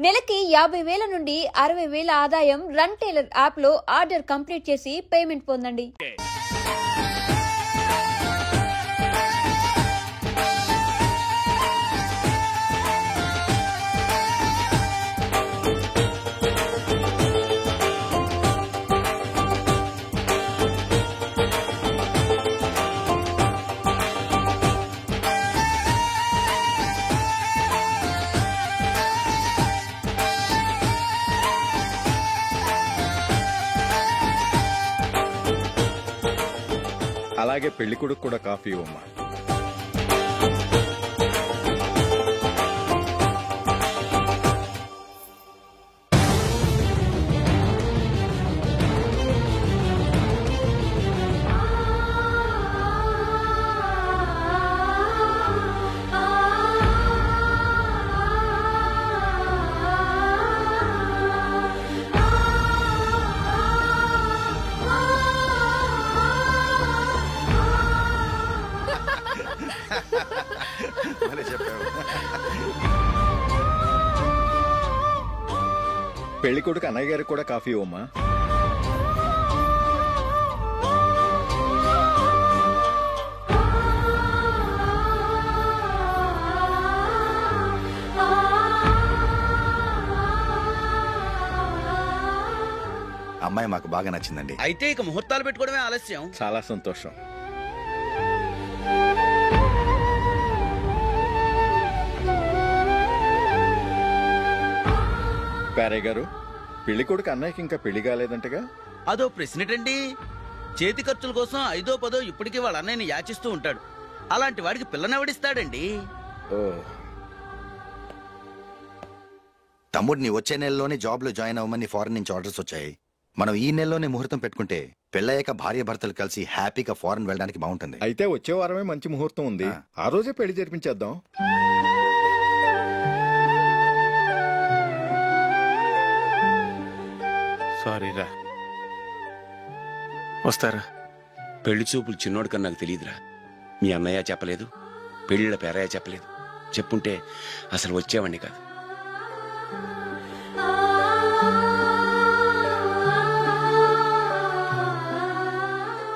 నెలకి 50,000 నుండి 60,000 ఆదాయం రన్ టైలర్ యాప్ లో ఆర్డర్ కంప్లీట్ చేసి పేమెంట్ పొందండి. అలాగే పెళ్లి కొడుకు కూడా కాఫీ ఇవ్వమ్మా. పెళ్లి కొడుకు అన్నయ్య గారికి కూడా కాఫీ ఇవ్వమ్మా. అమ్మాయి మాకు బాగా నచ్చిందండి. అయితే ఇక ముహూర్తాలు పెట్టుకోవడమే ఆలస్యం. చాలా సంతోషం. పేరయ్య గారు, పెళ్లి కొడుకు అన్నయ్యకి ఇంకా పెళ్లి కాలేదంటగా? అదో ప్రశ్నటండి. చేతి ఖర్చుల కోసం 5ో 10 ఇప్పటికీ వాళ్ళ అన్నయ్యని యాచిస్తూ ఉంటాడు. అలాంటి వాడికి పిల్లనెవడిస్తాడండి? ఓ, తమ్ముడిని వచ్చే నెలలోనే జాబ్ లో జాయిన్ అవ్వమని ఫారెన్ నుంచి ఆర్డర్స్ వచ్చాయి. మనం ఈ నెలలోనే ముహూర్తం పెట్టుకుంటే పెళ్ళయ్యాక భార్య భర్తలు కలిసి హ్యాపీగా ఫారెన్ వెళ్ళడానికి బాగుంటుంది. అయితే వచ్చే వారమే మంచి ముహూర్తం ఉంది. ఆ రోజే పెళ్లి జరిపించేద్దాం. సారీరా, వస్తారా? పెళ్లి చూపులు చిన్నోడు కన్నా నాకు తెలియదురా. మీ అన్నయ్య చెప్పలేదు, పెళ్లిళ్ళ పేరయ్య చెప్పలేదు. చెప్పుంటే అసలు వచ్చేవాడిని కాదు.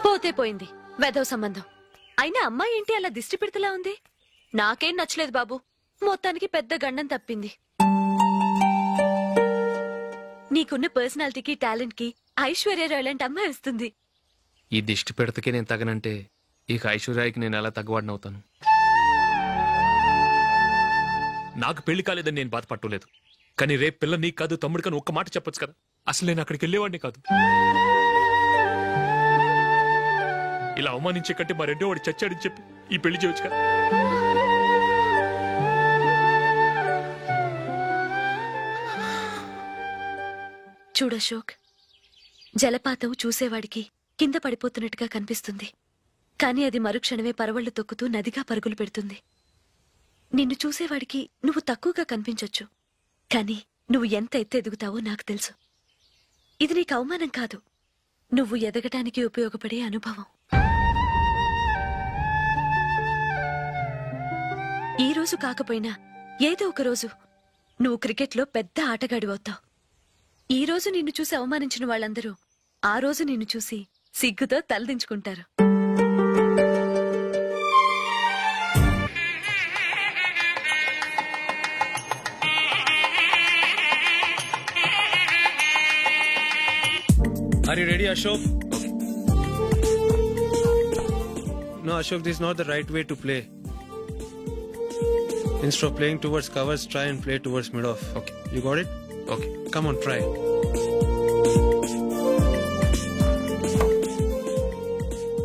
పోతే పోయింది వెధవ సంబంధం. అయినా అమ్మాయి ఏంటి అలా దిష్టి పెడతలా ఉంది? నాకేం నచ్చలేదు బాబు. మొత్తానికి పెద్ద గండం తప్పింది. నీకున్న పర్సనాలిటీకి టాలెంట్ కి ఐశ్వర్యరాయ్ లాంటి అమ్మాయి వస్తుంది. ఈ దిష్టి పెడతకే నేను తగనంటే ఇక ఐశ్వర్యాకి నేను ఎలా తగ్గవాడినవుతాను? నాకు పెళ్లి కాలేదని నేను బాధపట్టలేదు, కానీ రేపు పిల్ల నీకు కాదు తమ్ముడు కానీ ఒక్క మాట చెప్పొచ్చు కదా. అసలు నేను అక్కడికి వెళ్ళేవాడిని కాదు. ఇలా అవమానించే కంటే మా రెండో వాడు చచ్చాడని చెప్పి ఈ పెళ్లి చేయొచ్చు కదా. చూడశోక్, జలపాతం చూసేవాడికి కింద పడిపోతున్నట్టుగా కనిపిస్తుంది, కాని అది మరుక్షణమే పరవళ్లు తొక్కుతూ నదిగా పరుగులు పెడుతుంది. నిన్ను చూసేవాడికి నువ్వు తక్కువగా కనిపించొచ్చు, కాని నువ్వు ఎంత ఎత్తు ఎదుగుతావో నాకు తెలుసు. ఇది నీకు అవమానం కాదు, నువ్వు ఎదగటానికి ఉపయోగపడే అనుభవం. ఈ రోజు కాకపోయినా ఏదో ఒక రోజు నువ్వు క్రికెట్లో పెద్ద ఆటగాడివవుతావు. ఈ రోజు నిన్ను చూసి అవమానించిన వాళ్ళందరూ ఆ రోజు నిన్ను చూసి సిగ్గుతో తలదించుకుంటారు. Are you ready, Ashok? No, Ashok, this is not the right way to play. Instead of playing towards covers, try and play towards mid-off. Okay. You got it? Okay. Come on, try.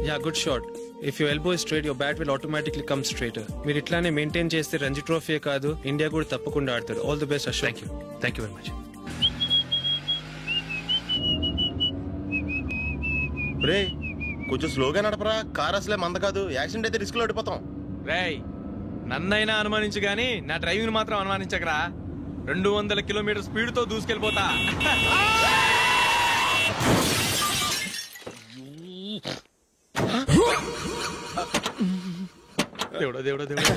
Yeah, good shot. If your elbow is straight, your bat will automatically come straighter. మీరు ఇట్లానే maintain చేస్తే Ranji trophy కాదు, India కూడా తప్పకుండా ఆడతాడు. All the best, Ashok. Thank you. Thank you very much. రే, కొంచెం స్లోగా నడపరా. కార్ అసలే మంద కాదు. యాక్సిడెంట్ అయితే రిస్క్ లో ఓడిపోతాం. రేయ్, నన్నైనా అనుమానించు గానీ నా డ్రైవింగ్ మాత్రం అనుమానించకరా. 200 కిలోమీటర్ స్పీడ్ తో దూసుకెళ్ళిపోతా. దేవుడా దేవుడా దేవుడా.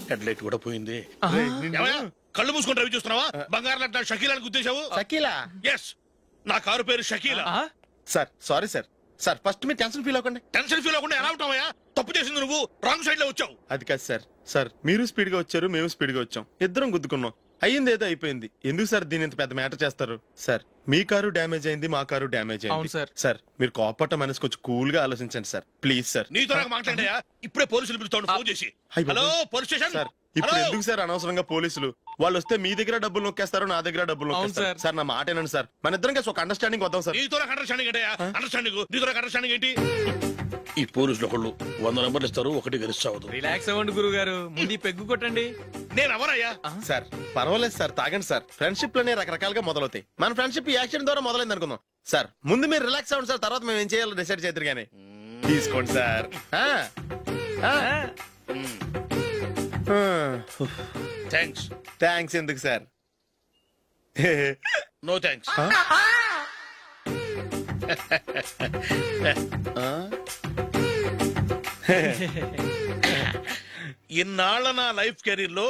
హెడ్ లైట్ కూడా పోయింది. ఏమయ్యా, కళ్ళు మూసుకొని రవి చూస్తున్నావా? బంగారం లాంటి షకీలాని గుర్తించావు? షకీలా? ఎస్, నా కారు పేరు Shakeela. Sir sorry sir. Sir first మీరు టెన్షన్ ఫీల్ అవ్వకండి. టెన్షన్ ఫీల్ అవ్వకుండా ఎలా ఉంటావయ్యా? తప్పు చేసింది నువ్వు, రాంగ్ సైడ్ లో వచ్చావు. అది కాదు సార్. సార్ మీరు స్పీడ్ గా వచ్చారు, మేము స్పీడ్ గా వచ్చాం, ఇద్దరం గుద్దుకున్నాం. అయ్యింది ఏదో అయిపోయింది. ఎందుకు సార్ దీని ఇంత పెద్ద మ్యాటర్ చేస్తారు? సార్ మీ కారు డ్యామేజ్ అయింది, మా కారు డ్యామేజ్ అయింది. సార్ మీరు కోపట్ట మనసు కొంచెం కూల్ గా ఆలోచించండి సార్, ప్లీజ్ సార్. నీతో నాకు మాట్లాడాయా? ఇప్పుడే పోలీసులు పిలుస్తాను, ఫోన్ చేసి. Hello police station. సార్ ఇప్పుడు ఎందుకు సార్ అనవసరంగా పోలీసులు? వాళ్ళు వస్తే మీ దగ్గర డబ్బులు నొక్కేస్తారు, నా దగ్గర డబ్బులు నొక్కేస్తారు. సార్ నా మాట ఏనండి సార్, మన ఇద్దరం కలిసి ఒక అండర్స్టాండింగ్ వద్దాం సార్. నీతో నాకు అండర్స్టాండింగ్ ఏంటయ్యా? అండర్స్టాండింగ్ నీతో నాకు అండర్స్టాండింగ్ ఏంటి? ఈ పోలీసులు ఒకళ్ళు 100 నెంబర్లు ఇస్తారు, ఒకటి గెలుస్తావదు. రిలాక్స్ అవ్వండి గురువు గారు, ముందు పెగ్గు కొట్టండి. నేను ఎవరయ్యా? సార్ పర్వాలేదు సార్, తాగండి సార్. ఫ్రెండ్షిప్ లోనే రకరకాలుగా మొదలవుతాయి. మన ఫ్రెండ్షిప్ ఈ యాక్షన్ ద్వారా మొదలైంది అనుకుందాం. సార్ ముందు మీరు రిలాక్స్ అవ్వండి సార్, తర్వాత మేము ఏం చేయాలో డిసైడ్ చేద్దరు కానీ. తీసుకోండి సార్. థ్యాంక్స్. థ్యాంక్స్ ఎందుకు సార్? No thanks. ఇన్నాళ్ళ నా లైఫ్ కెరీర్ లో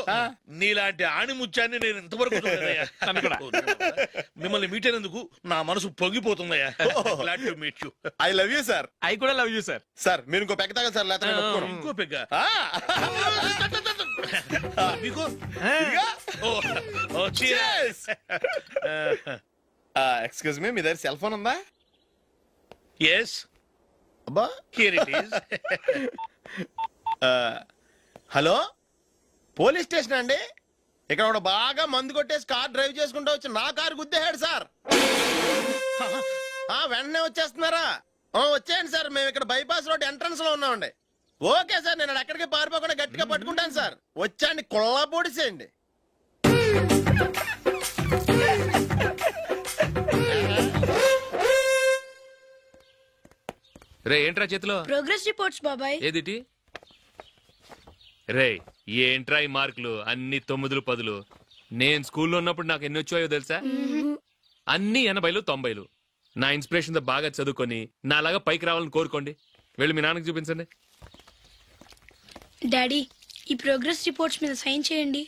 నీలాంటి ఆణిముత్యాన్ని నేను ఇంతవరకు చూడలేదయ్యా. మిమ్మల్ని మీట్ అయినందుకు నా మనసు పొంగిపోతుందయ్యా. Glad to meet you. I love you sir. I కూడా లవ్ యూ సార్. సార్ మీరు ఇంకో పెక్క తాగండి సార్, లేకపోతే ఇంకో పెగ్గ. మీకు ఎక్స్క్యూజ్ మీ, మీ దగ్గర సెల్ ఫోన్ ఉందా? ఎస్, అబ్బా here it is. Hello, police station అండి. ఇక్కడ ఒక బాగా మందు కొట్టేసి కార్ డ్రైవ్ చేసుకుంటూ వచ్చి నా కారు గుద్దేశాడు సార్. వెంటనే వచ్చేస్తున్నారా? వచ్చేయండి సార్, మేము ఇక్కడ బైపాస్ రోడ్ ఎంట్రన్స్ లో ఉన్నామండి. ఓకే సార్, నేను ఎక్కడికి పారిపోకుండా గట్టిగా పట్టుకుంటాను సార్. వచ్చాండి, కుళ్ళ పొడిసేయండి. రే ఏంట్రా చేతిలో? ప్రోగ్రెస్ రిపోర్ట్స్ బాబాయ్. ఏదిటి? రే ఏంట్రా ఈ మార్కులు అన్ని 9, 10? నేను స్కూల్లో ఉన్నప్పుడు నాకు ఎన్ని వచ్చాయో తెలుసా? అన్ని 80, 90. నా ఇన్స్పిరేషన్ తో బాగా చదువుకొని నాలాగా పైకి రావాలని కోరుకోండి. వెళ్ళి మీ నాన్నకి చూపించండి. డాడీ, ఈ ప్రోగ్రెస్ రిపోర్ట్స్ మీద సైన్ చేయండి.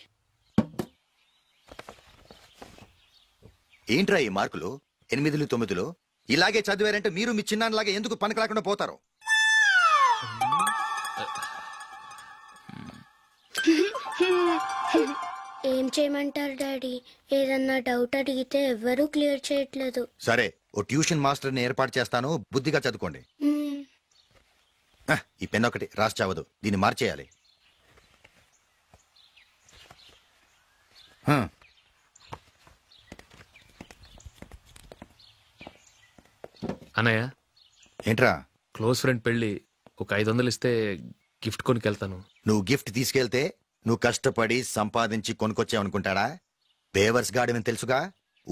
ఏంట్రా ఈ మార్కులు 8, 9? ఇలాగే చదివారంటే మీరు మీ చిన్నాన్నలాగా ఎందుకు పనికిలాకుండా పోతారు? ఏం చేయమంటారు డాడీ? ఏదన్నా డౌట్ అడిగితే ఎవ్వరూ క్లియర్ చేయట్లేదు. సరే, ఓ ట్యూషన్ మాస్టర్ని ఏర్పాటు చేస్తాను, బుద్ధిగా చదువుకోండి. ఈ పెన్ ఒకటి రాసి చావదు, దీన్ని మార్చేయాలి. అన్నయ్య, ఏంట్రా? క్లోజ్ ఫ్రెండ్ పెళ్లి, ఒక 500 ఇస్తే గిఫ్ట్ కొనుకెళ్తాను. నువ్వు గిఫ్ట్ తీసుకెళ్తే నువ్వు కష్టపడి సంపాదించి కొనుక్కొచ్చావనుకుంటాడా? బేవర్స్ గాడమని తెలుసుగా.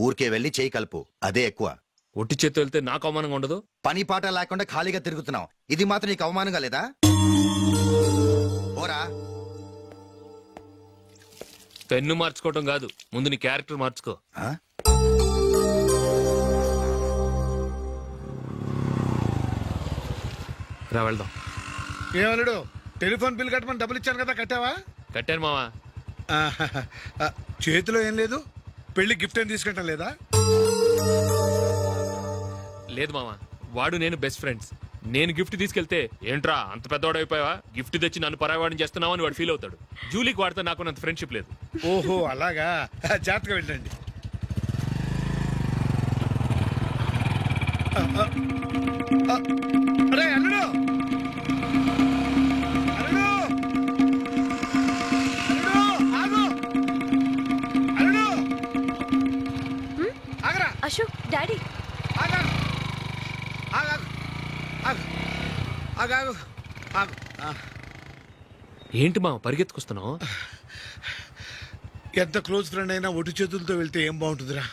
ఊరికే వెళ్ళి చేయి కలుపు, అదే ఎక్కువ. ఒట్టి చేత్తో వెళ్తే నాకు అవమానంగా ఉండదు? పని పాట లేకుండా ఖాళీగా తిరుగుతున్నావు, ఇది మాత్రం నీకు అవమానంగా లేదా? ఓరా, పెన్ను మార్చుకోవటం కాదు, ముందు నీ క్యారెక్టర్ మార్చుకో. రా వెళ్దాం. ఏమన్నాడు? టెలిఫోన్ బిల్ కట్టమని డబ్బులు ఇచ్చాను కదా, కట్టావా? కట్టాను మావా. చేతిలో ఏం లేదు, పెళ్లి గిఫ్ట్ ఏం తీసుకుంటాం లేదా? లేదు మావా, వాడు నేను బెస్ట్ ఫ్రెండ్స్. నేను గిఫ్ట్ తీసుకెళ్తే ఏంట్రా అంత పెద్దవాడు అయిపోయావా, గిఫ్ట్ తెచ్చి నన్ను పరాయవాడిని చేస్తున్నావు అని వాడు ఫీల్ అవుతాడు. జూలీకి వాడితే నాకు అంత ఫ్రెండ్షిప్ లేదు. ఓహో అలాగా, జాగ్రత్తగా వెళ్ళండి. అరే అల్లుడు, అశోక్, డాడీ ఏంటి మా పరిగెత్తుకొస్తున్నావు? ఎంత క్లోజ్ ఫ్రెండ్ అయినా ఒటి చేతులతో వెళ్తే ఏం బాగుంటుందిరా?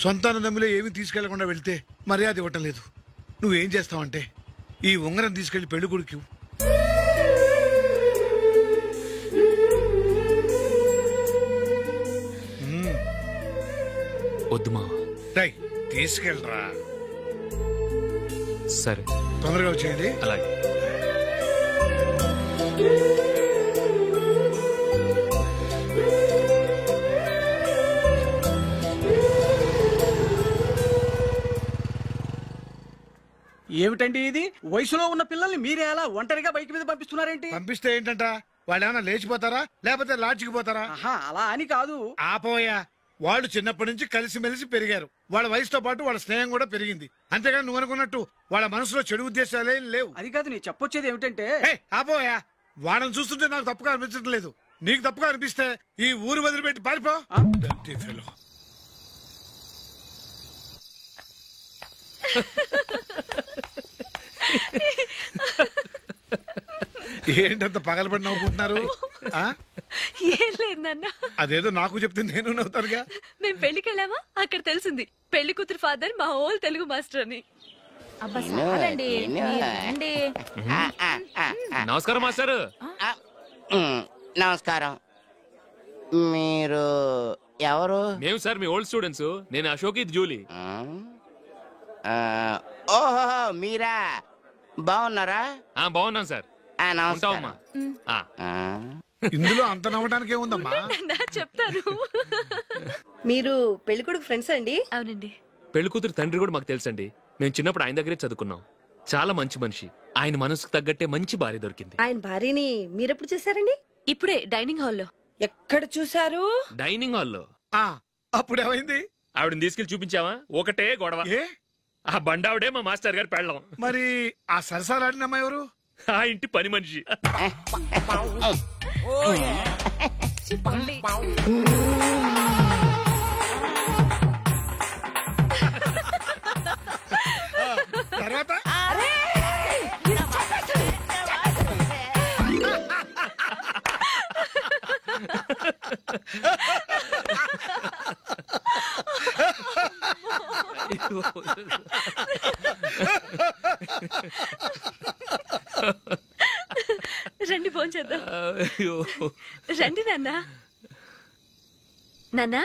సొంతాన నమ్మిలో ఏమీ తీసుకెళ్లకుండా వెళ్తే మర్యాద ఇవ్వటం లేదు. నువ్వేం చేస్తావంటే ఈ ఉంగరం తీసుకెళ్లి పెళ్లి కొడుకు వద్దు మా. తీసుకెళ్ళరా. సరే, తొందరగా వచ్చేయండి. అలాగే. ఏమిటండి ఇది? వయసులో ఉన్న పిల్లల్ని మీరే అలా ఒంటరిగా బైక్ మీద పంపిస్తున్నారేంటి? పంపిస్తే ఏంటంట, వాళ్ళు ఏమైనా లేచిపోతారా లేకపోతే లాడ్జికి పోతారా? అలా అని కాదు. ఆపోయా, వాళ్ళు చిన్నప్పటి నుంచి కలిసిమెలిసి పెరిగారు. వాళ్ళ వయసుతో పాటు వాళ్ళ స్నేహం కూడా పెరిగింది. అంతేగాని నువ్వు అనుకున్నట్టు వాళ్ళ మనసులో చెడు ఉద్దేశాలేం లేవు. అది కాదు, నేను చెప్పొచ్చేది ఏమిటంటే, ఆపోయా, వాళ్ళని చూస్తుంటే నాకు తప్పుగా అనిపించడం లేదు. నీకు తప్పుగా అనిపిస్తే ఈ ఊరు వదిలిపెట్టి పారిపో. ఏంటంత పగలబడి నవ్వుకుంటున్నారు? ఏం లేదు నాన్న. అదేదో నాకు చెప్తే నేను నవ్వుతానుగా. మేము పెళ్లికి వెళ్ళామా, అక్కడ తెలిసింది పెళ్లి కూతురు ఫాదర్ మా ఓల్ తెలుగు మాస్టర్ అని. నమస్కారం మాస్టర్. నమస్కారం. మీరు ఎవరు? మేము సార్ మీ ఓల్డ్ స్టూడెంట్స్. నేను అశోక్, ఇది జూలీ. ఓహో, మీరా? బాగున్నారా? బాగున్నాం సార్. నమస్కారం. ఇందులో అంత నవ్వడానికి ఏముందమ్మా? చెప్తాను. మీరు పెళ్ళికొడుకు ఫ్రెండ్స్ అండి? అవునండి. పెళ్లి కూతురు తండ్రి కూడా మాకు తెలుసండి. మేము చిన్నప్పుడు ఆయన దగ్గరే చదువుకున్నాం. చాలా మంచి మనిషి. ఆయన మనసుకు తగ్గట్టే మంచి భార్య దొరికింది. ఆయన భార్యని మీరెప్పుడు చూసారండి? ఇప్పుడే డైనింగ్ హాల్లో. ఎక్కడ చూసారు? డైనింగ్ హాల్లో. అప్పుడు ఏమైంది? ఆవిడని తీసుకెళ్లి చూపించావా? ఒకటే గొడవ. ఆ బండావిడే మా మాస్టర్ గారు పెళ్ళం. మరి ఆ సరసాలాడిన అమ్మాయి ఎవరు? ఆ ఇంటి పని మనిషి. తర్వాత రండి ఫోన్ చేద్దాం. రండి నాన్న. నాన్న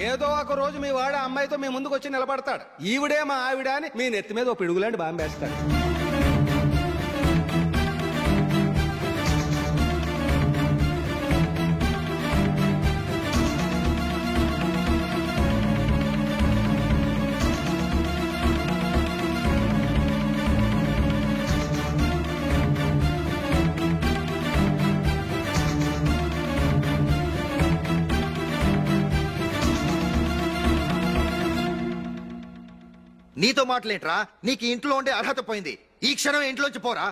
ఏదో ఒక రోజు మీ వాడు అమ్మాయితో మీ ముందుకు వచ్చి నిలబడతాడు. ఈవిడే మా ఆవిడ అని మీ నెత్తి మీద ఓ పిడుగులాంటి బాంబేస్తాడు. నీతో మాటలేంట్రా? నీకు ఇంట్లో ఉండే అర్హత పోయింది. ఈ క్షణం ఇంట్లోంచి పోరా.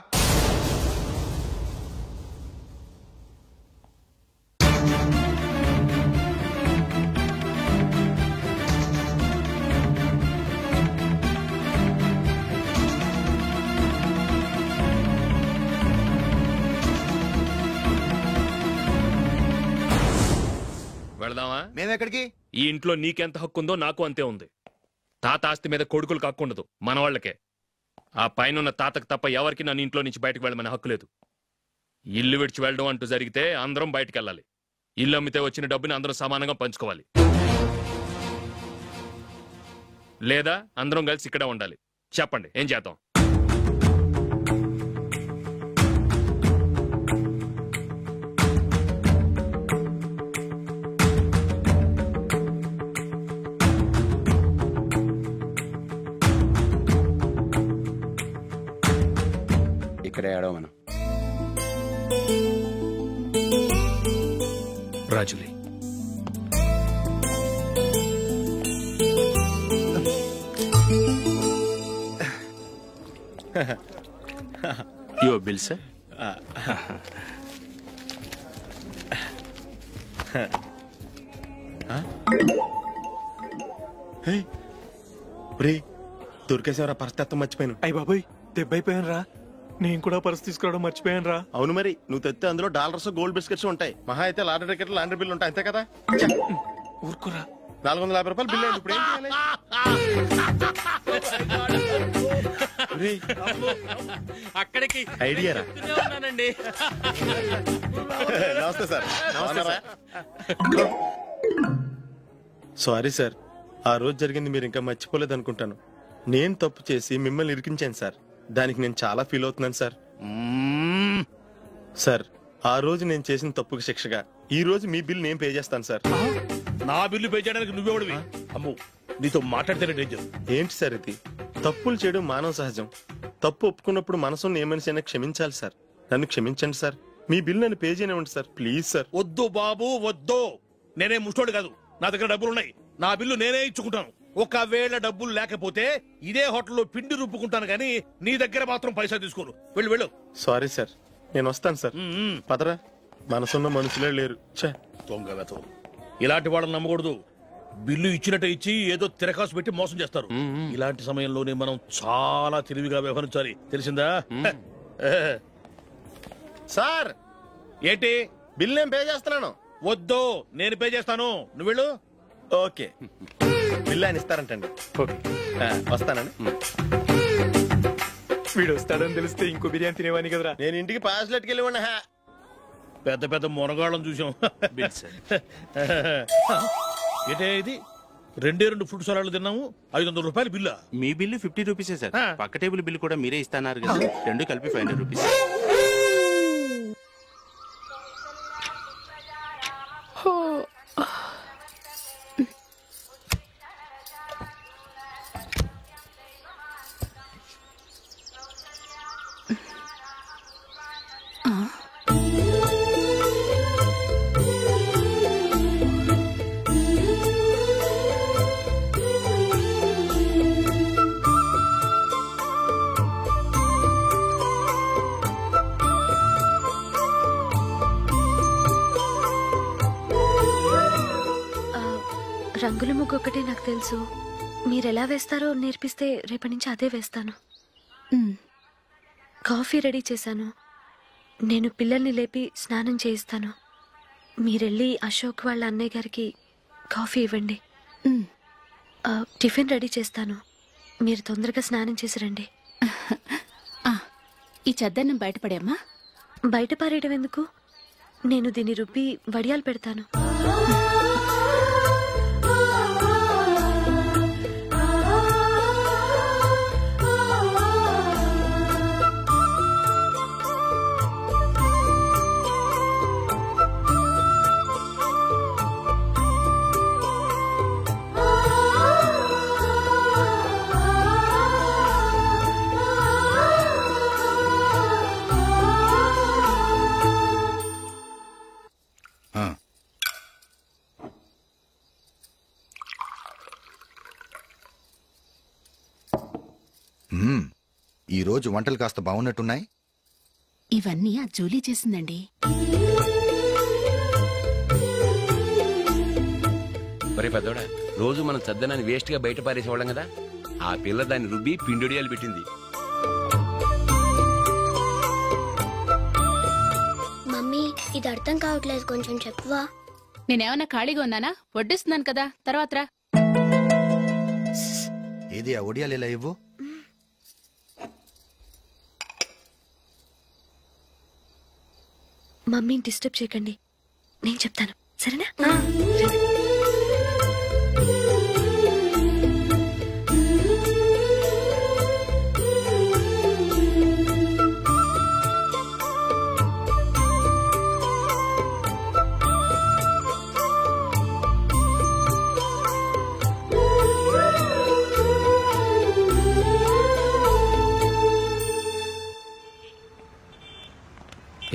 మేమెక్కడికి? ఈ ఇంట్లో నీకెంత హక్కు ఉందో నాకు అంతే ఉంది. తాత ఆస్తి మీద కొడుకులు హక్కుండదు, మన వాళ్ళకే. ఆ పైన తాతకు తప్ప ఎవరికి నన్ను ఇంట్లో నుంచి బయటకు వెళ్ళమని హక్కు లేదు. ఇల్లు విడిచి వెళ్ళడం అంటూ జరిగితే అందరం బయటకు వెళ్ళాలి. ఇల్లు అమ్మితే వచ్చిన డబ్బుని అందరం సమానంగా పంచుకోవాలి. లేదా అందరం కలిసి ఇక్కడే ఉండాలి. చెప్పండి, ఏం చేద్దాం? ఇక్కడే ఆడో మనం. రాజులీ, యువర్ బిల్ సార్. దొరికేసేవరా పరిస్థితి మర్చిపోయాను. అయ్య బాబాయ్, దెబ్బైపోయాను రా. నేను కూడా పర్స్ తీసుకురావడం మర్చిపోయాను రా. అవును మరి, నువ్వు తెస్తే అందులో డాలర్స్ గోల్డ్ బిస్కెట్స్ ఉంటాయి. మహా అయితే లాటరీ టికెట్ లాండ్రీ బిల్లు ఉంటాయి, అంతే కదా. ఊరుకురా. 450 రూపాయలు బిల్లు అయింది. ఇప్పుడు ఏం చేయాలి? అక్కడికి ఐడియా రా. ఉన్నానండి. నమస్తే సార్. సారీ సార్, ఆ రోజు జరిగింది మీరు ఇంకా మర్చిపోలేదు అనుకుంటాను. నేను తప్పు చేసి మిమ్మల్ని ఇరికించాను సార్. దానికి నేను చాలా ఫీల్ అవుతున్నాను సార్. సార్, ఆ రోజు నేను చేసిన తప్పుకి శిక్షగా ఈ రోజు మీ బిల్ నేను పే చేస్తాను సార్. నా బిల్లు పే చేయడానికి నువ్వెవడివి? అమ్మో, నీతో మాట్లాడితేనే డేంజర్. ఏంటి సార్ ఇది? తప్పులు చేయడం మానవ సహజం. తప్పు ఒప్పుకున్నప్పుడు మనసుని ఏ మనిషి అయినా క్షమించాలి సార్. నన్ను క్షమించండి సార్. మీ బిల్ నన్ను పే చేయనివ్వండి సార్, ప్లీజ్ సార్. వద్దు బాబు, వద్దు. నేనే ముష్టోడు కాదు, నా దగ్గర డబ్బులు ఉన్నాయి. నా బిల్లు నేనే ఇచ్చుకుంటాను. ఒకవేళ డబ్బులు లేకపోతే ఇదే హోటల్లో పిండి రుబ్బుకుంటాను, కానీ నీ దగ్గర మాత్రం పైసా తీసుకోను. వెళ్ళు వెళ్ళు. సారీ సార్, నేను వస్తాను సార్. పదరా, మనసున్న మనుషులే లేరు. దొంగ వెతవు. ఇలాంటి వాళ్ళని నమ్మకూడదు. బిల్లు ఇచ్చినట్టు ఇచ్చి ఏదో తిరకాసు పెట్టి మోసం చేస్తారు. ఇలాంటి సమయంలోనే మనం చాలా తెలివిగా వ్యవహరించాలి, తెలిసిందా? సార్, ఏంటి? బిల్ నేను పే చేస్తున్నాను. వద్దు, నేను పే చేస్తాను, నువ్వు వెళ్ళు. ఓకే, బిల్ ఆయన ఇస్తారంటండి. వస్తానండి. వీడు వస్తాడని తెలిస్తే ఇంకో బిర్యానీ తినేవాని కదరా. నేను ఇంటికి పాస్లెట్కి వెళ్ళి ఉన్నా. పెద్ద పెద్ద మునగాళ్ళం చూసాం. ఏంటే ఇది? 2 ఫ్రూట్ సలాడ్లు తిన్నాము, 500 రూపాయలు బిల్లా? మీ బిల్లు 50 రూపీసే సార్. పక్క టేబుల్ బిల్లు కూడా మీరే ఇస్తాన్నారు కదా, రెండు కలిపి 500 రూపీస్. రంగుల ముగ్గు ఒకటే నాకు తెలుసు. మీరెలా వేస్తారో నేర్పిస్తే రేపటి నుంచి అదే వేస్తాను. కాఫీ రెడీ చేశాను. నేను పిల్లల్ని లేపి స్నానం చేయిస్తాను. మీరెళ్ళి అశోక్ వాళ్ళ అన్నయ్య గారికి కాఫీ ఇవ్వండి. టిఫిన్ రెడీ చేస్తాను. మీరు తొందరగా స్నానం చేసి రండి. ఈ చద్దన్నం బయటపడేమ్మా. బయట పారేయడం ఎందుకు? నేను దీన్ని రుబ్బి వడియాలు పెడతాను. ఈ రోజు వంటలు కాస్త బాగున్నట్టున్నాయి. ఇవన్నీ ఆ జూలీ చేసిందండి. ఒరే పెద్దోడా, రోజు మనం చద్దనాన్ని వేస్ట్ గా బయట పారేసేవాళ్ళం కదా, ఆ పిల్ల దాన్ని రుబ్బి పిండొడియాలు పెట్టింది. మమ్మీ, ఇది అర్థం కావట్లేదు, కొంచెం చెప్పవా? నేనేమన్నా ఖాళీగా ఉన్నానా? వడ్డిస్తున్నాను కదా, తర్వాత రా. ఏది ఆ ఒడియాలు ఇలా ఇవ్వు. మమ్మీని డిస్టర్బ్ చేయకండి, నేను చెప్తాను, సరేనా?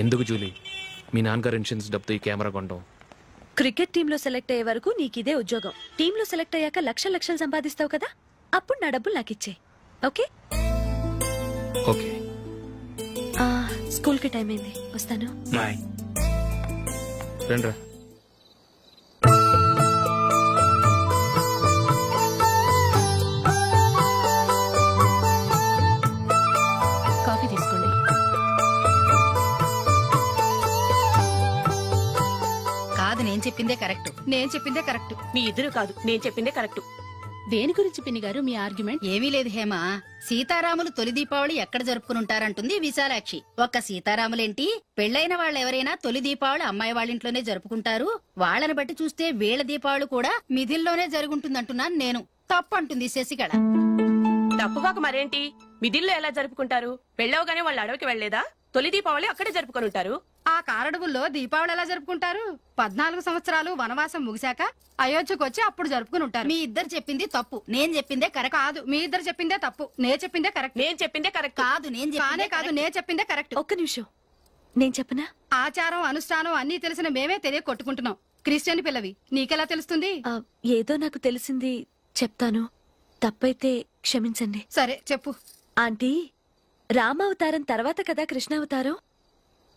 ఎందుకు జూలీ మీ నాన్నగారు ఇన్సూరెన్స్ డబ్బుతో ఈ కెమెరా కొంటాం? క్రికెట్ టీంలో సెలెక్ట్ అయ్యే వరకు నీకిదే ఉద్యోగం. టీంలో సెలెక్ట్ అయ్యాక లక్షలు లక్షలు సంపాదిస్తావు కదా, అప్పుడు నా డబ్బులు నాకు ఇచ్చే. Okay okay. స్కూల్కి టైం అయింది, వస్తాను. బాయ్. రండ్రా. కాఫీ తీసుకోండి. కాదు, నేను చెప్పిందే కరెక్ట్. నేను చెప్పిందే కరెక్ట్. మీ ఇద్దరు కాదు, నేను చెప్పిందే కరెక్ట్. దేని గురించి పిన్ని గారు మీ ఆర్గ్యుమెంట్? ఏమీ లేదు హేమ. సీతారాములు తొలి దీపావళి ఎక్కడ జరుపుకుంటారంటుంది విశాలాక్షి. ఒక్క సీతారాములేంటి, పెళ్లైన వాళ్ళెవరైనా తొలి దీపావళి అమ్మాయి వాళ్ళింట్లోనే జరుపుకుంటారు. వాళ్ళని బట్టి చూస్తే వీళ్ళ దీపావళి కూడా మిథిల్లోనే జరుగుంటుందంటున్నాను నేను. తప్పు అంటుంది శశికళ. తప్పుగాక మరేంటి, మిథిల్లో ఎలా జరుపుకుంటారు? పెళ్ళవగానే వాళ్ళు అడవికి వెళ్లేదా? తొలి దీపావళి అక్కడే జరుపుకొని ఉంటారు. ఆ కారడవుల్లో దీపావళి ఎలా జరుపుకుంటారు? 14 సంవత్సరాలు వనవాసం ముగిశాక అయోధ్యకు వచ్చి అప్పుడు జరుపుకుని ఉంటారు. మీ ఇద్దరు చెప్పింది తప్పు, నేను చెప్పిందే కరెక్ట్. కాదు, మీ ఇద్దరు చెప్పిందే తప్పు, నేను చెప్పిందే కరెక్ట్. నేను చెప్పిందే కరెక్ట్ కాదు, నేను చెప్పిందే కరెక్ట్. ఒక్క నిమిషం, నేను చెప్పనా? ఆచారం అనుష్ఠానం అన్ని తెలిసిన మేమే తెలియ కొట్టుకుంటున్నాం. క్రిస్టియన్ పిల్లవి, నీకెలా తెలుస్తుంది? ఏదో నాకు తెలిసింది చెప్తాను, తప్పైతే క్షమించండి. సరే చెప్పు. ఆంటీ, రామావతారం తర్వాత కదా కృష్ణావతారం.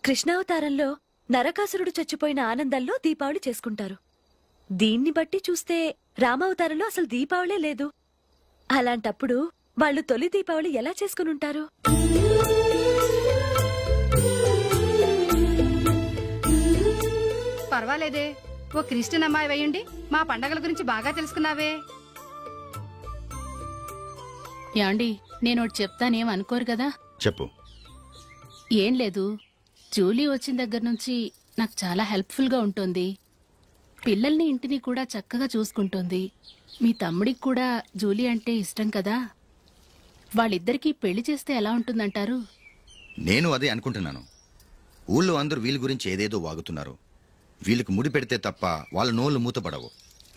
కృష్ణావతారంలో నరకాసురుడు చచ్చిపోయిన ఆనందంలో దీపావళి చేసుకుంటారు. దీన్ని బట్టి చూస్తే రామావతారంలో అసలు దీపావళే లేదు. అలాంటప్పుడు వాళ్ళు తొలి దీపావళి ఎలా చేసుకునుంటారు? పర్వాలేదే, ఓ క్రిస్టియన్ అమ్మాయి వేయండి, మా పండగల గురించి బాగా తెలుసుకున్నావే. యాండి, నేను ఒకటి చెప్తానేం అనుకోరు కదా? చెప్పు. ఏం లేదు, జూలీ వచ్చిన దగ్గర నుంచి నాకు చాలా హెల్ప్ఫుల్ గా ఉంటుంది. పిల్లల్ని ఇంటిని కూడా చక్కగా చూసుకుంటుంది. మీ తమ్ముడికి కూడా జూలీ అంటే ఇష్టం కదా. వాళ్ళిద్దరికీ పెళ్లి చేస్తే ఎలా ఉంటుందంటారు? నేను అదే అనుకుంటున్నాను. ఊళ్ళో అందరూ వీళ్ళ గురించి ఏదేదో వాగుతున్నారు. వీళ్ళకి ముడి పెడితే తప్ప వాళ్ళ నోళ్ళు మూతపడవు.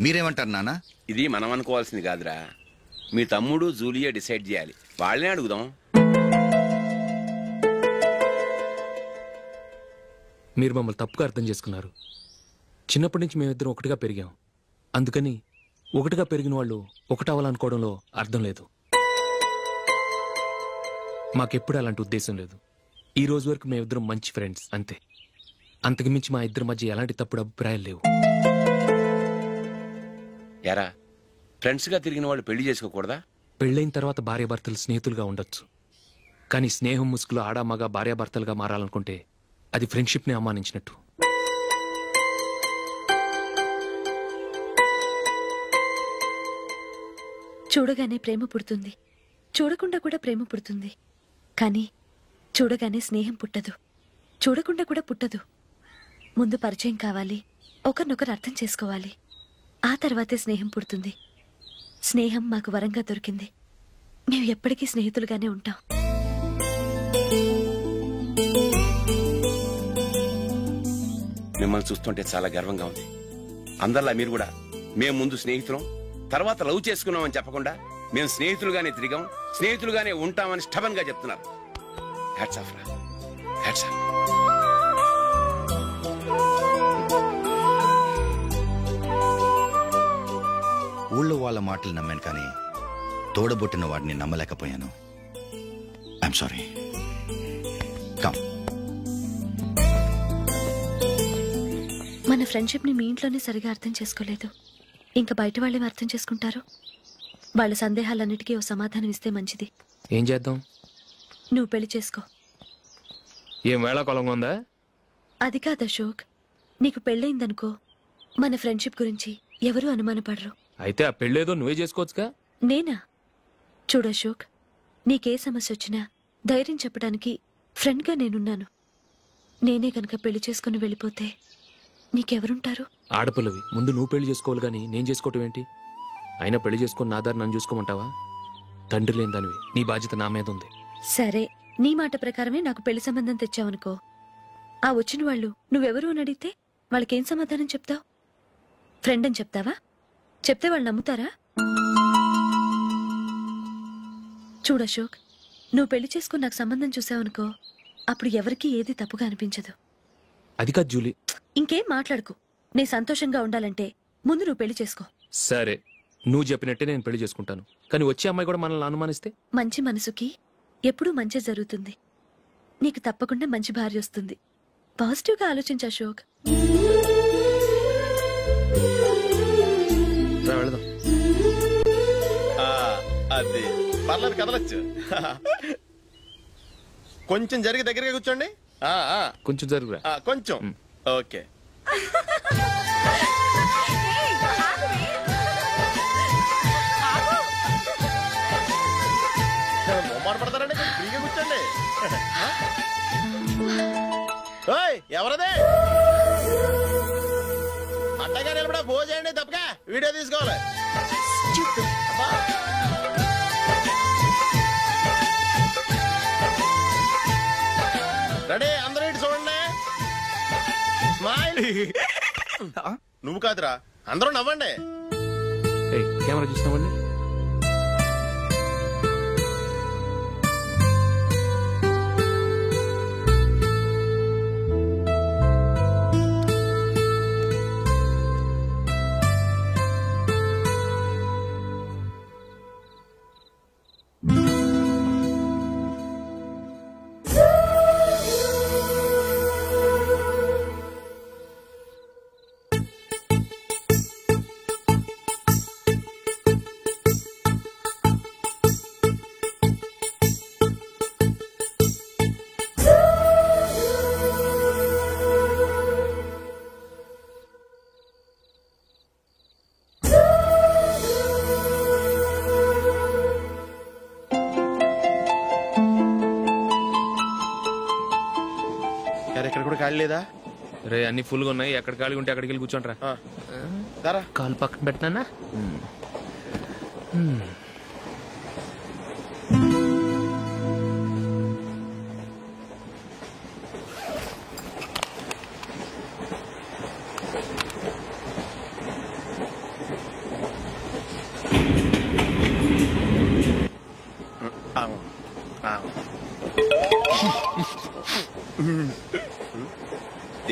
మీరేమంటారు నాన్న? ఇది మనం అనుకోవాల్సింది కాదురా, మీ తమ్ముడు జూలియా డిసైడ్ చేయాలి. వాళ్ళనే అడుగుదాం. మీరు మమ్మల్ని తప్పుగా అర్థం చేసుకున్నారు. చిన్నప్పటి నుంచి మేమిద్దరం ఒకటిగా పెరిగాం. అందుకని ఒకటిగా పెరిగిన వాళ్ళు ఒకటవ్వాలనుకోవడంలో అర్థం లేదు. మాకెప్పుడు అలాంటి ఉద్దేశం లేదు. ఈ రోజు వరకు మేమిద్దరం మంచి ఫ్రెండ్స్ అంతే. అంతకుమించి మా ఇద్దరి మధ్య ఎలాంటి తప్పుడు అభిప్రాయాలు లేవు. ఎరా, ఫ్రెండ్స్గా తిరిగిన వాళ్ళు పెళ్లి చేసుకోకూడదా? పెళ్ళైన తర్వాత భార్యాభర్తలు స్నేహితులుగా ఉండొచ్చు. కానీ స్నేహం ముసుగులో ఆడామగ భార్యాభర్తలుగా మారాలనుకుంటే అది ఫ్రెండ్షిప్ని అవమానించినట్టు. చూడగానే ప్రేమ పుడుతుంది, చూడకుండా కూడా ప్రేమ పుడుతుంది. కానీ చూడగానే స్నేహం పుట్టదు, చూడకుండా కూడా పుట్టదు. ముందు పరిచయం కావాలి, ఒకరినొకరు అర్థం చేసుకోవాలి, ఆ తర్వాతే స్నేహం పుడుతుంది. స్నేహం మాకు వరంగా దొరికింది. మేము ఎప్పటికీ స్నేహితులుగానే ఉంటాం. మిమ్మల్ని చూస్తుంటే చాలా గర్వంగా ఉంది. అందరిలా మీరు కూడా మేము ముందు స్నేహితులం, తర్వాత లవ్ చేసుకున్నామని చెప్పకుండా మేము స్నేహితులుగానే తిరిగాం, స్నేహితులుగానే ఉంటామని స్టబన్ గా చెప్తున్నారు. హ్యాట్స్ ఆఫ్ రా, హ్యాట్స్ ఆఫ్. ఊళ్ళో వాళ్ళ మాటలు నమ్మాను, కానీ తోడబుట్టిన వాడిని నమ్మలేకపోయాను. I'm sorry. కమ్. మన ఫ్రెండ్షిప్ని మీ ఇంట్లోనే సరిగా అర్థం చేసుకోలేదు, ఇంకా బయట వాళ్ళేం అర్థం చేసుకుంటారు? వాళ్ళ సందేహాలన్నిటికీ ఓ సమాధానం ఇస్తే మంచిది. ఏం చేద్దాం? నువ్వు పెళ్లి చేసుకో. ఏం వేళాకొలంగా ఉందా? అది కాదు అశోక్, నీకు పెళ్ళయిందనుకో, మన ఫ్రెండ్షిప్ గురించి ఎవరూ అనుమానపడరు. అయితే ఆ పెళ్ళేదో నువ్వే చేసుకోవచ్చుగా. నేనా? చూడు అశోక్, నీకే సమస్య వచ్చినా ధైర్యం చెప్పడానికి ఫ్రెండ్గా నేనున్నాను. నేనే గనక పెళ్లి చేసుకుని వెళ్ళిపోతే నీకెవరుంటారు? ఆడపిల్లవి ముందు నువ్వు పెళ్లి చేసుకోవాలి గానీ నేను చేసుకోవటం ఏంటి? అయినా పెళ్లి చేసుకుని నా దారి నన్ను చూసుకోమంటావా? తండ్రి లేని దానివి, నీ బాధ్యత నా మీద ఉంది. సరే, నీ మాట ప్రకారమే నాకు పెళ్లి సంబంధం తెచ్చావనుకో. ఆ వచ్చిన వాళ్ళు నువ్వెవరు అని అడిగితే వాళ్ళకేం సమాధానం చెప్తావు? ఫ్రెండ్ అని చెప్తావా? చెప్తే వాళ్ళు నమ్ముతారా? చూడు అశోక్, నువ్వు పెళ్లి చేసుకుని నాకు సంబంధం చూసావనుకో, అప్పుడు ఎవరికీ ఏది తప్పుగా అనిపించదు. అది కాదు జూలీ. ఇంకేం మాట్లాడుకు. నేను సంతోషంగా ఉండాలంటే ముందు నువ్వు పెళ్లి చేసుకో. సరే, నువ్వు చెప్పినట్టే నేను పెళ్లి చేసుకుంటాను. కానీ వచ్చే అమ్మాయి కూడా మనల్ని అనుమానిస్తే? మంచి మనసుకి ఎప్పుడూ మంచి జరుగుతుంది. నీకు తప్పకుండా మంచి భార్య వస్తుంది. పాజిటివ్గా ఆలోచించు అశోక్. వెళదాం. అది పర్లేదు, కదలొచ్చు. కొంచెం జరిగి దగ్గరగా కూర్చోండి. కొంచెం జరుగురా. కొంచెం. ఓకే. మొమ్మాట పడతారండి, కొంచెం ఫ్రీగా కూర్చోండి. ఎవరదే అట్టగా నిలబడా భోజేయండి, తప్పగా వీడియో తీసుకోవాలి. రెడీ, అందరూ ఇటు చూడండి. స్మైల్. నువ్వు కాదురా, అందరూ నవ్వండి. కెమెరా చూసినావండి. ఎక్కడ కూడా ఖాళీ లేదా? రే, అన్ని ఫుల్ గా ఉన్నాయి. ఎక్కడ ఖాళీ ఉంటే అక్కడికి వెళ్ళి కూర్చోండిరా. కాలు పక్కన పెట్టినా.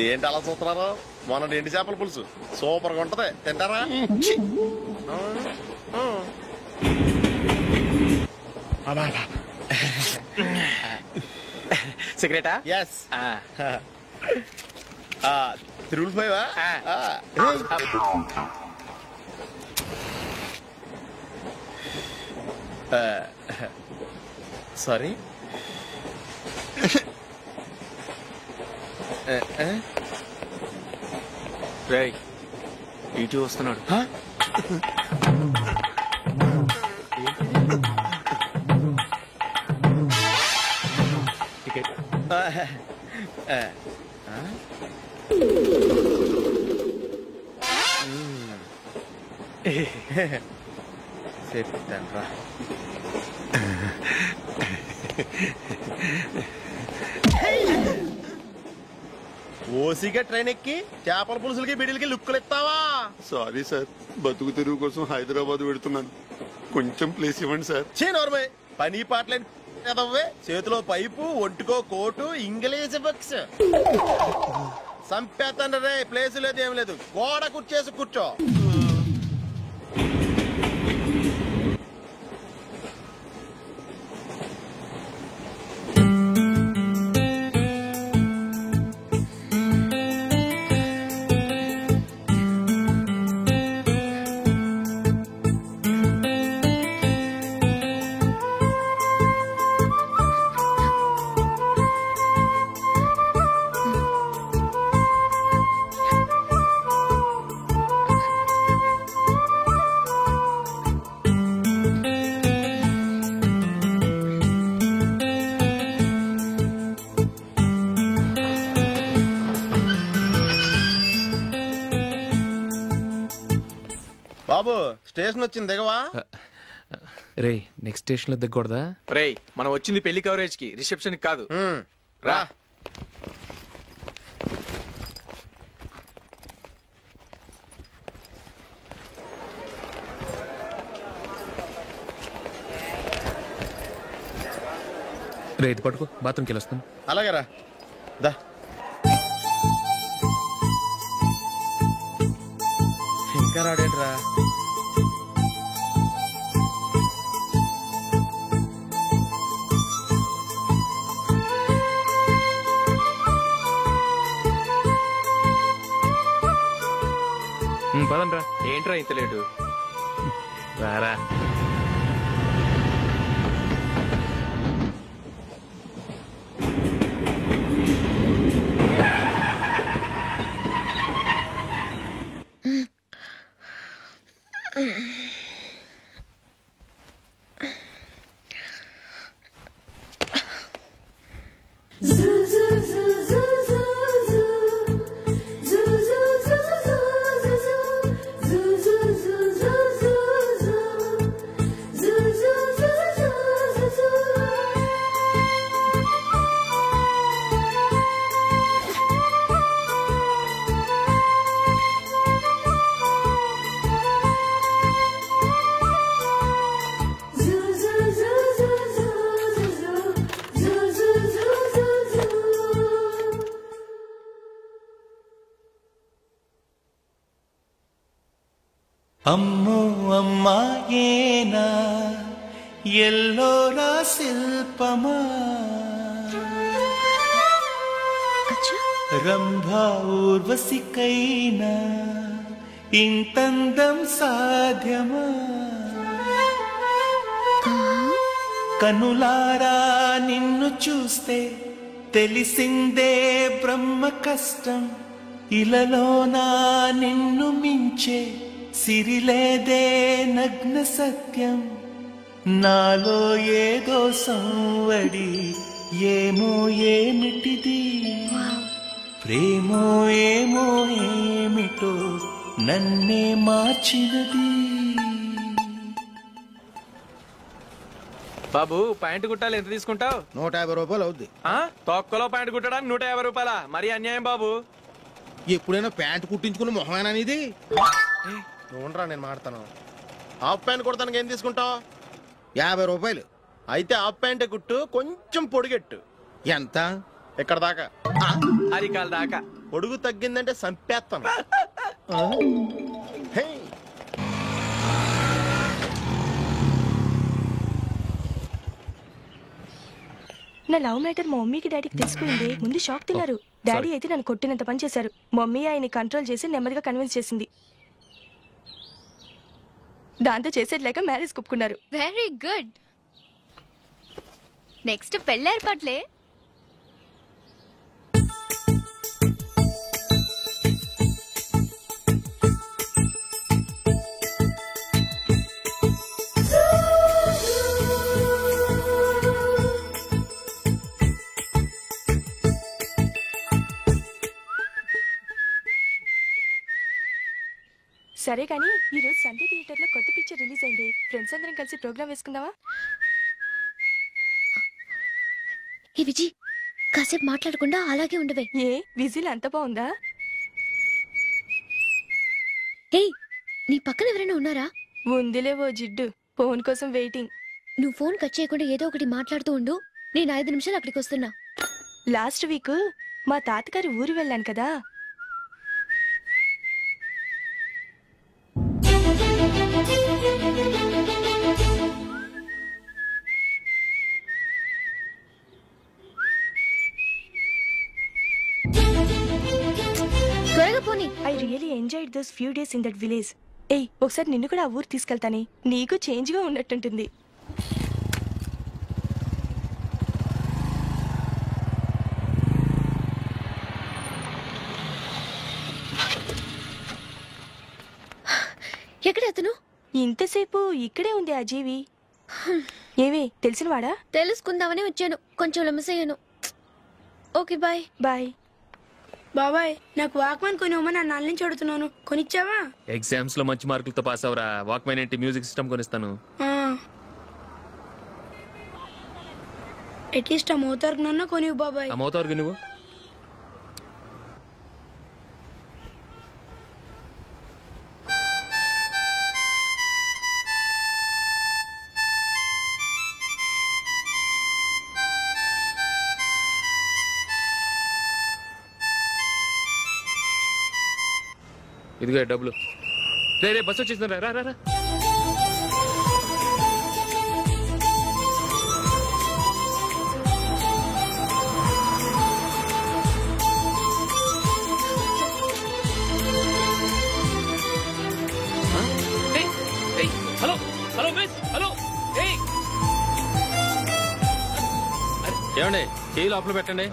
ఏంటి అలా చూస్తున్నారు? మొన్న ఎండి చేపల పులుసు సూపర్ గా ఉంటది, తింటారా? సిగరెటా? ఎస్. తిరుగులు పోయావా? సారీ. రేయ్, ఇటు వస్తున్నాడు. టికెట్. చెప్తాను రా. ఓసిగా ట్రైన్ ఎక్కి చేపల పులుసులకి బిడిలకి లుక్కులు ఇస్తావా? సారీ సార్, బతుకు తెరువు కోసం హైదరాబాద్ పెడుతున్నాను, కొంచెం ప్లేస్ ఇవ్వండి సార్. నోర్మే, పని పాటలేని కదవ్వే. చేతిలో పైపు, ఒంటికో కోటు, ఇంగ్లీష్ బుక్స్. సంపేతండ్రి రే, ప్లేస్ లేదు ఏం లేదు, గోడ కుర్చేసి కూర్చో. స్టేషన్ వచ్చింది దిగవా? రే నెక్స్ట్ స్టేషన్ లో దిగకూడదా? రేయ్ మనం వచ్చింది పెళ్లి కవరేజ్ కి, రిసెప్షన్ కాదు. రా. రే ఇది పట్టుకో, బాత్రూమ్కి వెళ్ళొస్తాను. అలాగే రా. దా. ఇంకా రాడేంట్రా? పదండ్రా. ఏంట్రా ఇంత లేటు? రారా. అమ్మో అమ్మాయేనా ఎల్లోరా శిల్పమా రంభా ఊర్వశికైనా ఇంతందం సాధ్యమా కనులారా నిన్ను చూస్తే తెలిసిందే బ్రహ్మ కష్టం ఇలలోనా నిన్ను మించే సిరిలేదే నగ్న సత్యం నాలో ఏదో సంవడి ఏమో ఏమిటిది ప్రేమో ఏమో ఏమిటో నన్నే మార్చినది. బాబు ప్యాంటు కుట్టాలి, ఎంత తీసుకుంటావు? 150 రూపాయలు అవుద్ది. తొక్కలో ప్యాంటు కుట్టడానికి 150 రూపాయల? మరి అన్యాయం బాబు. ఎప్పుడైనా ప్యాంటు కుట్టించుకున్న మొహమేనా ఇది? చూడరా నేను మాడతాను. హాఫ్ ప్యాంట్ కుడతానికి ఏం తీసుకుంటావు? 50 రూపాయలు. అయితే హాఫ్ ప్యాంటే కుట్టు, కొంచెం పొడిగెట్టు. ఎంత? ఇక్కడ దాకా. అరికాల దాకా. పొడుగు తగ్గిందంటే సంపేస్తాను. నా లవ్ మ్యాటర్ మా మమ్మీకి డాడీకి తెలుసుకుంది. ముందు షాక్ తిన్నారు. డాడీ అయితే నన్ను కొట్టినంత పని చేశారు. మమ్మీ ఆయన్ని కంట్రోల్ చేసి నెమ్మదిగా కన్విన్స్ చేసింది. దాంతో చేసేది లేక మ్యారేజ్ ఒప్పుకున్నారు. Very good. నెక్స్ట్ పెళ్లి ఏర్పాట్లే. సరే కానీ ఈ రోజు సండే థియేటర్ లో కొత్త పిక్చర్ రిలీజ్ అయింది. ఫ్రెండ్స్ అందరం కలిసి ప్రోగ్రామ్ వేసుకుందామా? ఏ విజి, కాసేపు మాట్లాడకుండా అలాగే ఉండవే. ఏ విజిల్ అంత బాగుందా? ఏ నీ పక్కన ఎవరైనా ఉన్నారా? ఉందిలే ఓ జిడ్డు, ఫోన్ కోసం వెయిటింగ్. నువ్వు ఫోన్ కట్ చేయకుండా ఏదో ఒకటి మాట్లాడుతూ ఉండు. నేను 5 నిమిషాలు అక్కడికి వస్తున్నా. లాస్ట్ వీక్ మా తాతగారి ఊరు వెళ్ళాను కదా. I really enjoyed those few days in that village. ఏయ్, ఒకసారి నిన్ను కూడా ఆ ఊరు తీసుకెళ్తానే. నీకు చేంజ్ గా ఉన్నట్టుంటుంది. ఎక్కడ అతను? ఇంతసేపు ఇక్కడే ఉంది ఆ జీవి. ఏవే తెలిసినవాడా? తెలుసుకుందామని వచ్చాను, కొంచెం లెమసయ్యాను. Okay bye. బాయ్. బాబాయ్ నాకు వాక్మన్ కొనివ్వమని నా నాన్న నుంచి అడుగుతున్నాను, కొనిచ్చావా? ఎగ్జామ్స్ లో మంచి మార్కులతో పాస్ అవరా. వాక్మెన్ ఏంటి, మ్యూజిక్ సిస్టమ్ కొనిస్తాను. అట్లీస్ట్ ఆ మోతార్కు నన్న కొనివ్వు బాబాయ్. ఆ మోతార్కు నువ్వు ఇదిగో డబ్బులు. రే బస్ వచ్చేసింది, రా రా రా. Hello hello miss, hello. ఏమండి చేయి లోపల పెట్టండి.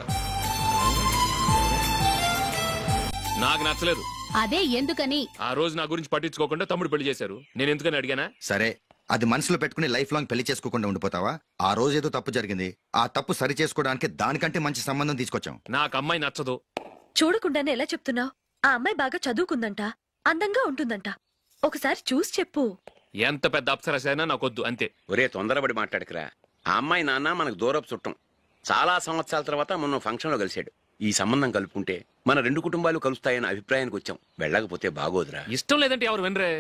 నాకు నచ్చలేదు. అదే ఎందుకని? ఆ రోజు నా గురించి పట్టించుకోకుండా తమ్ముడు పెళ్లి చేశారు. నేను ఎందుకని అడిగానా? సరే, అది మనసులో పెట్టుకుని లైఫ్ లాంగ్ పెళ్లి చేసుకోకుండా ఉండిపోతావా? ఆ రోజు ఏదో తప్పు జరిగింది, ఆ తప్పు సరి చేసుకోవడానికి దానికంటే మంచి సంబంధం తీసుకొచ్చాం. నాకు అమ్మాయి నచ్చదు. చూడకుండానే ఎలా చెప్తున్నావు? ఆ అమ్మాయి బాగా చదువుకుందంట, అందంగా ఉంటుందంట. ఒకసారి చూసి చెప్పు. ఎంత పెద్ద అప్సరసైనా నాకొద్దు, అంతే. ఒరే తొందరపడి మాట్లాడకురా. ఆ అమ్మాయి నాన్న మనకు దూరపు చుట్టం. చాలా సంవత్సరాల తర్వాత మొన్న ఫంక్షన్ లో కలిశాడు. ఈ సంబంధం కలుపుకుంటే మన రెండు కుటుంబాలు కలుస్తాయన్న అభిప్రాయానికి వచ్చాం. వెళ్ళకపోతే బాగోదురా. ఇష్టం లేదంటే ఎవరు వినరే.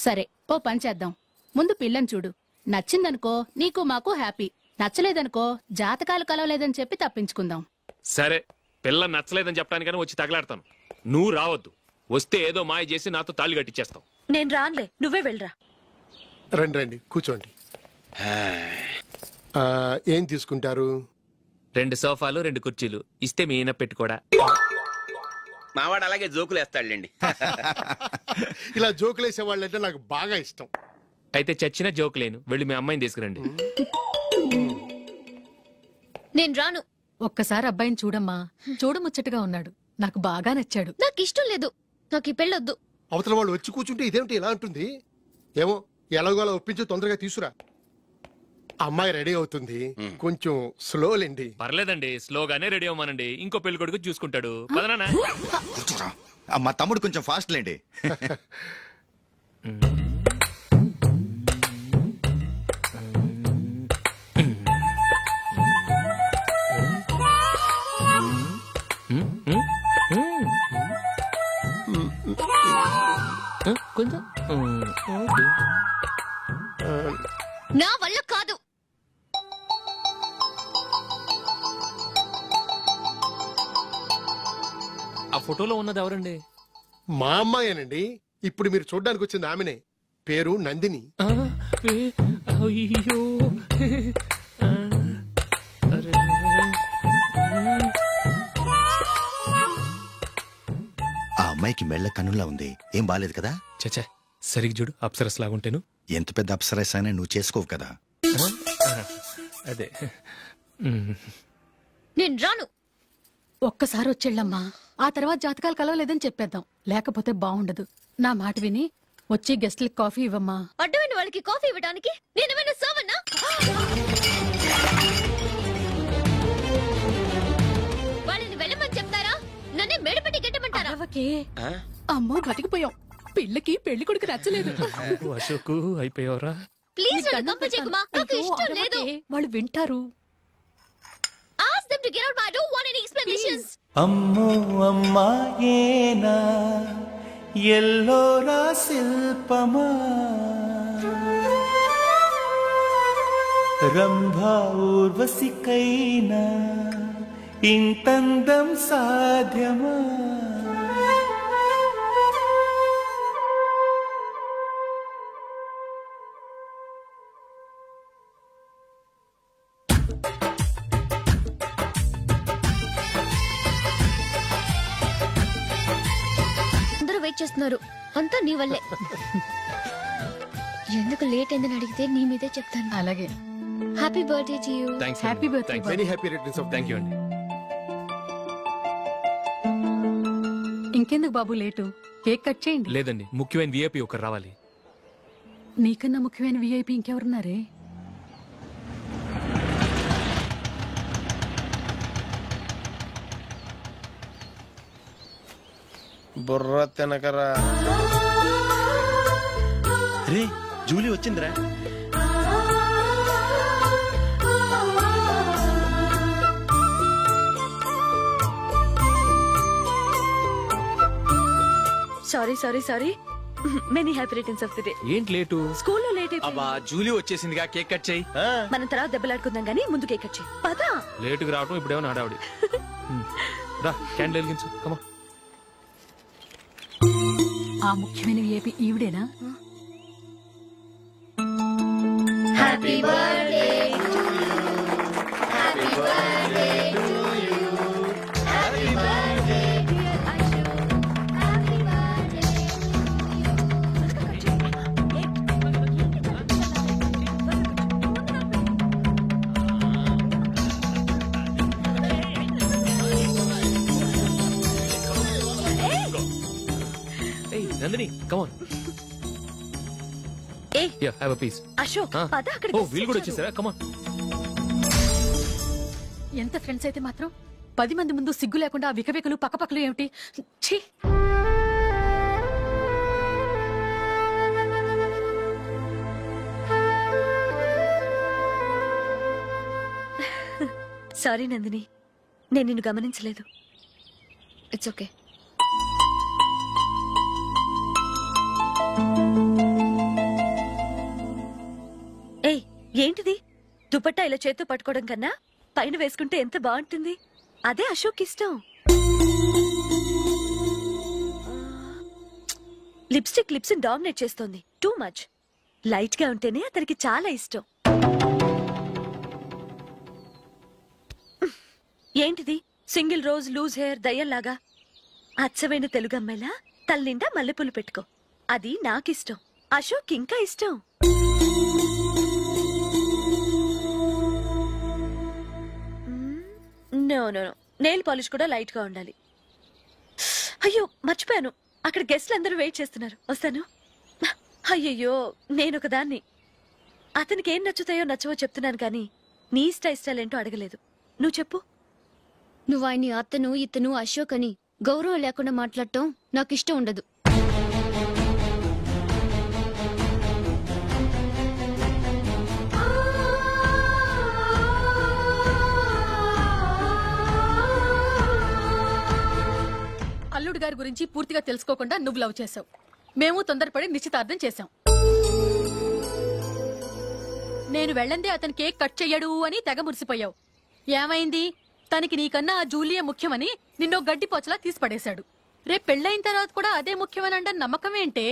సరే, ఓ పని చేద్దాం. ముందు పిల్లని చూడు. నచ్చిందనుకో నీకు మాకు హ్యాపీ, నచ్చలేదనుకో జాతకాలు కలవలేదని చెప్పి తప్పించుకుందాం. సరే, పిల్ల నచ్చలేదని చెప్పడానికైనా వచ్చి తగలాడతాను. నువ్వు రావద్దు. వస్తే ఏదో మాయ చేసి నాతో తాళి కట్టించేస్తావు. నేను రానులే, నువ్వే వెళ్ళరా. రండి రండి కూర్చోండి. ఏం తీసుకుంటారు? 2 సోఫాలు 2 కుర్చీలు ఇస్తే మీ ఈయన పెట్టుకోడా. మావాడు అలాగే జోకులు వేస్తాడులేండి. ఇలా జోకులు వేసే వాళ్ళంటే నాకు బాగా ఇష్టం. అయితే చచ్చిన జోక్ లేను. వెళ్ళి మీ అమ్మాయిని తీసుకురండి. నేను రాను. ఒక్కసారి అబ్బాయిని చూడమ్మా, చూడముచ్చటగా ఉన్నాడు. నాకు బాగా నచ్చాడు. నాకు ఇష్టం లేదు. నాకు ఈ పెళ్ళొద్దు. అవతల వాళ్ళు వచ్చి కూర్చుంటే ఇదేమిటి ఇలా ఉంటుంది? ఏమో ఎలాగోలా ఒప్పించి తొందరగా తీసురా. అమ్మాయి రెడీ అవుతుంది, కొంచెం స్లోలేండి. పర్లేదండి, స్లోగానే రెడీ అవ్వమానండి. ఇంకో పెళ్లి కొడుకు చూసుకుంటాడు. పదనా. మా తమ్ముడు కొంచెం ఫాస్ట్ లేండి. నా వల్ల కాదు. ఆ ఫోటోలో ఉన్నది ఎవరండి? మా అమ్మాయేనండి. ఇప్పుడు మీరు చూడ్డానికి వచ్చింది ఆమెనే. పేరు నందిని. అయ్యో, ఆ అమ్మాయికి మెళ్ళ కన్నులా ఉంది. ఏం బాలేదు కదా? చచ్చా, సరిగ్గా చూడు. అప్సరస్ లాగుంటేను. ఎంత పెద్ద అప్సరస్ అయినా నువ్వు చేసుకోవు కదా. అదే. నేను రాను. ఒక్కసారి వచ్చేళ్ళమ్మా, ఆ తర్వాత జాతకాలు కలవలేదని చెప్పేద్దాం. లేకపోతే బాగుండదు. నా మాట విని వచ్చి గెస్ట్లకి కాఫీ ఇవ్వమ్మా. అడ్డమైన వాళ్ళకి కాఫీ ఇవ్వడానికి నేనేమైనా సోమన్నా? వాళ్ళని వెళ్ళమని చెప్తారా? నన్నే మేడపట్టి గెట్టమంటారా? అమ్మో, బతికిపోయాం. పిల్లకి పెళ్లి కొడుకు నచ్చలేదు. అశోక్ అయిపోయావరా? ప్లీజ్ నన్ను కంపచేయకుమా. నాకు ఇష్టం లేదు. వాళ్ళు వింటారు. Ask them to get out, but I don't want any explanations. అమ్మో అమ్మాయేనా ఎల్లోరా శిల్పమా, రంభా ఊర్వశికైనా ఇంతందం సాధ్యమా? వెయిట్ చేస్తున్నారు. అంతా నీ వల్లే. ఎందుకు లేట్ అయిందని అడిగితే నీ మీదే చెప్తాను. అలాగే. Happy birthday to you. Happy birthday. Very happy returns of. Thank you అండి. ఇంకెందుకు బాబు లేటు? కేక్ కట్ చేయండి. లేదండి, ముఖ్యమైన విఐపి ఒకరు రావాలి. నీకన్నా ముఖ్యమైన విఐపి ఇంకెవరున్నారే? బుర్ర తినకరా. రే జూలీ వచ్చిందిరా. Sorry sorry sorry many happy returns of the day. ఏంటి లేటు? స్కూల్లో లేట్ అయిపోయింది. అబ్బా జూలీ వచ్చేసిందిగా, కేక్ కట్ చేయి. మనం తర్వాత దెబ్బలాడుకుందాం గానీ ముందు కేక్ కట్ చేయి. పదా లేటుగా రావటం ఇప్పుడేమో హడావిడి. రా క్యాండిల్ వెలిగించు. కమా. ఆ ముఖ్యమైన ఏపీ ఈవిడేనా? Happy birthday to you happy birthday to you happy birthday dear Ashu happy birthday Hey, Nandini, come on. Hey. Yeah, have a piece. Ashok పద అక్కడికి. ఓ వీళ్ళు కూడా వచ్చేసారా? Come on. ఎంత ఫ్రెండ్స్ అయితే మాత్రం 10 మంది ముందు సిగ్గు లేకుండా వికవికలు పక్కపక్కలు ఏమిటి? ఛీ! సారీ నందిని, నేను నిన్ను గమనించలేదు. It's okay. ఏయ్ ఏంటిది? దుపట్టా ఇలా చేత్తో పట్టుకోవడం కన్నా పైన వేసుకుంటే ఎంత బాగుంటుంది. అదే అశోక్ ఇష్టం. లిప్స్టిక్ లిప్స్ డామినేట్ చేస్తోంది. Too much. లైట్ గా ఉంటేనే అతనికి చాలా ఇష్టం. ఏంటిది? సింగిల్ రోజ్ లూజ్ హెయిర్ దయ్యంలాగా. అచ్చమైన తెలుగు అమ్మాయిలా తల్లిండా మల్లెపూలు పెట్టుకో. అది నాకిష్టం. అశోక్ ఇంకా ఇష్టం. No no no, nail polish కూడా లైట్ గా ఉండాలి. అయ్యో మర్చిపోయాను, అక్కడ గెస్ట్లు అందరూ వెయిట్ చేస్తున్నారు. వస్తాను. అయ్యయ్యో నేనొక దాన్ని. అతనికి ఏం నచ్చుతాయో నచ్చవో చెప్తున్నాను కానీ నీ ఇష్టాలేంటో అడగలేదు. నువ్వు చెప్పు. నువ్వు ఆయన్ని అతను ఇతను అశోక్ అని గౌరవం లేకుండా మాట్లాడటం నాకు ఇష్టం ఉండదు. అల్లుడు గారి గురించి పూర్తిగా తెలుసుకోకుండా నువ్వు లవ్ చేసావు. మేము తొందరపడి నిశ్చితార్థం చేశాం. నేను వెళ్ళందే అతను కేక్ కట్ చెయ్యడు అని తెగ మురిసిపోయావు. ఏమైంది? తనకి నీకన్నా ఆ జూలియే ముఖ్యమని నిన్నో గడ్డిపోచలా తీసి పడేశాడు. రేపు పెళ్ళైన తర్వాత కూడా అదే ముఖ్యమని అంటే నమ్మకం ఏంటే?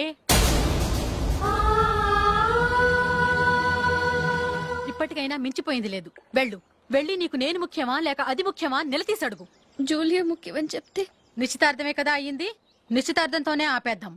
ఇప్పటికైనా మించిపోయింది లేదు. వెళ్ళు. వెళ్ళి నీకు నేను ముఖ్యమా లేక అది ముఖ్యమా నిలదీసి అడుగు. జూలియా ముఖ్యమని చెప్తే నిశ్చితార్థమే కదా అయ్యింది. నిశ్చితార్థంతోనే ఆపేద్దాం.